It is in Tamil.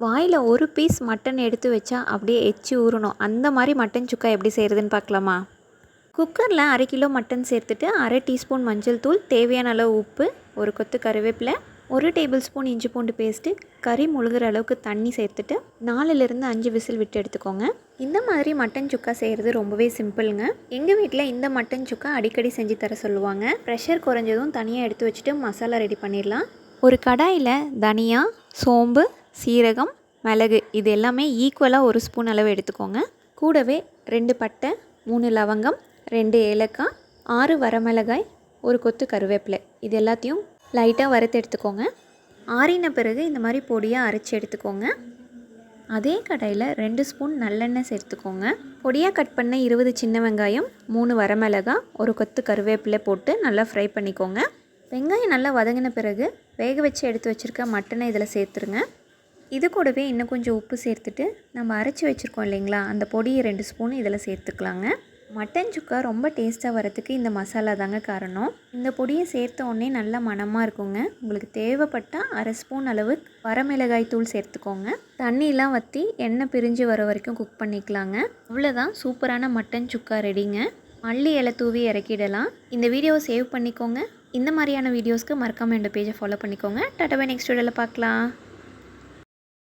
வாயில் ஒரு பீஸ் மட்டன் எடுத்து வச்சா அப்படியே எச்சி ஊறணும். அந்த மாதிரி மட்டன் சுக்கா எப்படி செய்கிறதுன்னு பார்க்கலாமா? குக்கரில் 1/2 கிலோ மட்டன் சேர்த்துட்டு 1/2 டீஸ்பூன் மஞ்சள் தூள், தேவையான அளவு உப்பு, ஒரு கொத்து கருவேப்பிலை, 1 டேபிள் ஸ்பூன் இஞ்சி பூண்டு பேஸ்ட்டு, கறி முழுகிற அளவுக்கு தண்ணி சேர்த்துட்டு 4லேருந்து 5 விசில் விட்டு எடுத்துக்கோங்க. இந்த மாதிரி மட்டன் சுக்கா செய்கிறது ரொம்பவே சிம்பிளுங்க. எங்கள் வீட்டில் இந்த மட்டன் சுக்கா அடிக்கடி செஞ்சு தர சொல்லுவாங்க. ப்ரெஷர் குறைஞ்சதும் தனியாக எடுத்து வச்சுட்டு மசாலா ரெடி பண்ணிடலாம். ஒரு கடாயில் தனியா, சோம்பு, சீரகம், மிளகு இது எல்லாமே ஈக்குவலாக 1 ஸ்பூன் அளவு எடுத்துக்கோங்க. கூடவே 2 பட்டை, 3 லவங்கம், 2 ஏலக்காய், 6 வரமிளகாய், ஒரு கொத்து கருவேப்பிலை இது எல்லாத்தையும் லைட்டாக வறுத்து எடுத்துக்கோங்க. ஆறின பிறகு இந்த மாதிரி பொடியாக அரைச்சி எடுத்துக்கோங்க. அதே கடாயில் 2 ஸ்பூன் நல்லெண்ணெய் சேர்த்துக்கோங்க. பொடியாக கட் பண்ண 20 சின்ன வெங்காயம், 3 வரமிளகாய், ஒரு கொத்து கருவேப்பிலை போட்டு நல்லா ஃப்ரை பண்ணிக்கோங்க. வெங்காயம் நல்லா வதங்கின பிறகு வேக வச்சு எடுத்து வச்சுருக்க மட்டனை இதில் சேர்த்துருங்க. இது கூடவே இன்னும் கொஞ்சம் உப்பு சேர்த்துட்டு நம்ம அரைச்சி வச்சுருக்கோம் இல்லைங்களா, அந்த பொடியை 2 ஸ்பூன் இதில் சேர்த்துக்கலாங்க. மட்டன் சுக்கா ரொம்ப டேஸ்ட்டாக வரத்துக்கு இந்த மசாலா தாங்க காரணம். இந்த பொடியை சேர்த்த உடனே நல்லா மணமாக இருக்குங்க. உங்களுக்கு தேவைப்பட்டால் 1/2 ஸ்பூன் அளவு வரமிளகாய் தூள் சேர்த்துக்கோங்க. தண்ணியெலாம் வற்றி எண்ணெய் பிரிஞ்சு வர வரைக்கும் குக் பண்ணிக்கலாங்க. அவ்வளோதான், சூப்பரான மட்டன் சுக்கா ரெடிங்க. மல்லி இலை தூவி இறக்கிடலாம். இந்த வீடியோவை சேவ் பண்ணிக்கோங்க. இந்த மாதிரியான வீடியோஸ்க்கு மறக்காமல் என்னோட பேஜை ஃபாலோ பண்ணிக்கோங்க. டாட்டா பை, நெக்ஸ்ட் வீடியோவில் பார்க்கலாம்.